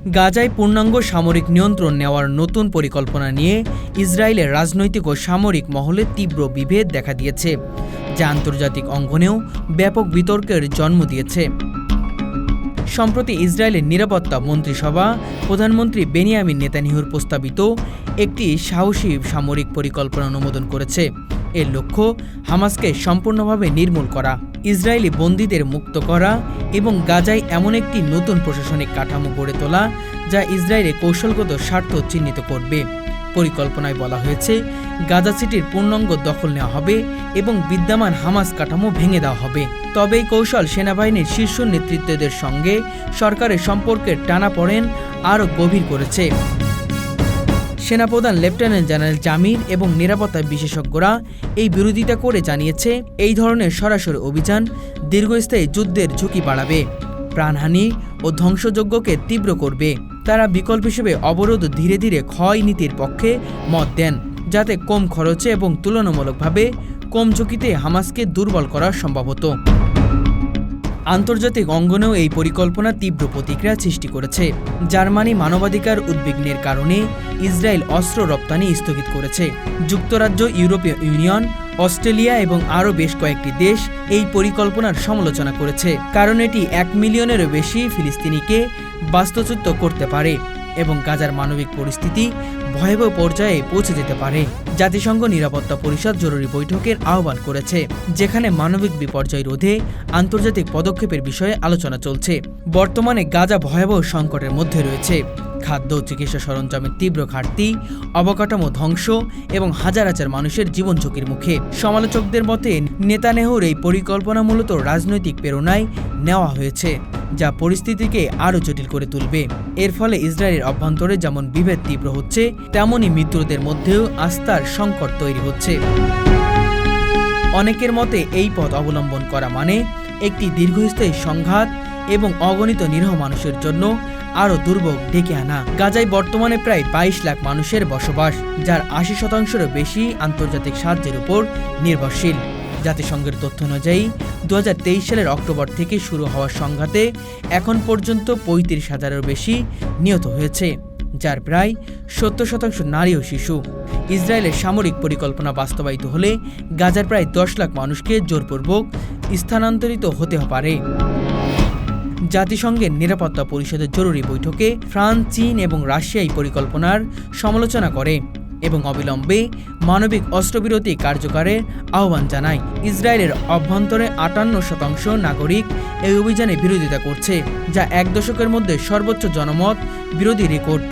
গাজায় পূর্ণাঙ্গ সামরিক নিয়ন্ত্রণ নেওয়ার নতুন পরিকল্পনা নিয়ে ইসরায়েলের রাজনৈতিক ও সামরিক মহলে তীব্র বিভেদ দেখা দিয়েছে, যা আন্তর্জাতিক অঙ্গনেও ব্যাপক বিতর্কের জন্ম দিয়েছে। সম্প্রতি ইসরায়েলের নিরাপত্তা মন্ত্রিসভা প্রধানমন্ত্রী বেনিয়ামিন নেতানিয়াহুর প্রস্তাবিত একটি সাহসী সামরিক পরিকল্পনা অনুমোদন করেছে। এর লক্ষ্য হামাসকে সম্পূর্ণভাবে নির্মূল করা, ইসরায়েলি বন্দীদের মুক্ত করা এবং গাজায় এমন একটি নতুন প্রশাসনিক কাঠামো গড়ে তোলা যা ইসরায়েলের কৌশলগত স্বার্থ চিহ্নিত করবে। পরিকল্পনায় বলা হয়েছে, গাজা সিটির পূর্ণাঙ্গ দখল নেওয়া হবে এবং বিদ্যমান হামাস কাঠামো ভেঙে দেওয়া হবে। তবে এই কৌশল সেনাবাহিনীর শীর্ষ নেতৃত্বদের সঙ্গে সরকারের সম্পর্কের টানাপোড়েন আরও গভীর করেছে। সেনাপ্রধান লেফটেন্যান্ট জেনারেল জামির এবং নিরাপত্তা বিশেষজ্ঞরা এই বিরোধিতা করে জানিয়েছে, এই ধরনের সরাসরি অভিযান দীর্ঘস্থায়ী যুদ্ধের ঝুঁকি বাড়াবে, প্রাণহানি ও ধ্বংসযজ্ঞকে তীব্র করবে। তারা বিকল্প হিসেবে অবরোধ ধীরে ধীরে ক্ষয় নীতির পক্ষে মত দেন, যাতে কম খরচে এবং তুলনামূলকভাবে কম ঝুঁকিতে হামাসকে দুর্বল করা সম্ভব হতো। আন্তর্জাতিক অঙ্গনেও এই পরিকল্পনা তীব্র প্রতিক্রিয়া সৃষ্টি করেছে। জার্মানি মানবাধিকার উদ্বিগ্নের কারণে ইসরায়েল অস্ত্র রপ্তানি স্থগিত করেছে। যুক্তরাজ্য, ইউরোপীয় ইউনিয়ন, অস্ট্রেলিয়া এবং আরও বেশ কয়েকটি দেশ এই পরিকল্পনার সমালোচনা করেছে, কারণ এটি 1 মিলিয়নেরও বেশি ফিলিস্তিনিকে বাস্তুচ্যুত করতে পারে এবং গাজার মানবিক পরিস্থিতি ভয়াবহ পর্যায়ে পৌঁছে যেতে পারে। জাতিসংঘ নিরাপত্তা পরিষদ জরুরি বৈঠকের আহ্বান করেছে, যেখানে মানবিক বিপর্যয় রোধে আন্তর্জাতিক পদক্ষেপের বিষয়ে আলোচনা চলছে। বর্তমানে গাজা ভয়াবহ সংকটের মধ্যে রয়েছে। খাদ্য, চিকিৎসা সরঞ্জামের তীব্র ঘাটতি, অবকাঠামো ধ্বংস এবং হাজার হাজার মানুষের জীবন ঝুঁকির মুখে। সমালোচকদের মতে নেতানিয়াহুর এই পরিকল্পনা মূলত রাজনৈতিক প্রেরণায় নেওয়া হয়েছে, যা পরিস্থিতিকে আরও জটিল করে তুলবে। এর ফলে ইসরায়েলের অভ্যন্তরে যেমন বিভেদ তীব্র হচ্ছে, তেমনই মিত্রদের মধ্যেও আস্থার সংকট তৈরি হচ্ছে। অনেকের মতে এই পথ অবলম্বন করা মানে একটি দীর্ঘস্থায়ী সংঘাত এবং অগণিত নিরীহ মানুষের জন্য আরও দুর্ভোগ ডেকে আনা। গাজায় বর্তমানে প্রায় 22 লাখ মানুষের বসবাস, যার 80%-এরও বেশি আন্তর্জাতিক সাহায্যের উপর নির্ভরশীল। জাতিসংঘের তথ্য অনুযায়ী 2023 সালের অক্টোবর থেকে শুরু হওয়া সংঘাতে এখন পর্যন্ত 35,000-এরও বেশি নিহত হয়েছে, যার প্রায় 70% নারী ও শিশু। ইসরায়েলের সামরিক পরিকল্পনা বাস্তবায়িত হলে গাজার প্রায় 10 লাখ মানুষকে জোরপূর্বক স্থানান্তরিত হতে পারে। জাতিসংঘের নিরাপত্তা পরিষদের জরুরি বৈঠকে ফ্রান্স, চীন এবং রাশিয়া এই পরিকল্পনার সমালোচনা করে এবং অবিলম্বে মানবিক অস্ত্রবিরতি কার্যকরের আহ্বান জানায়। ইসরায়েলের অভ্যন্তরে 58% নাগরিক এই অভিযানে বিরোধিতা করছে, যা 1 দশকের মধ্যে সর্বোচ্চ জনমত বিরোধী রেকর্ড।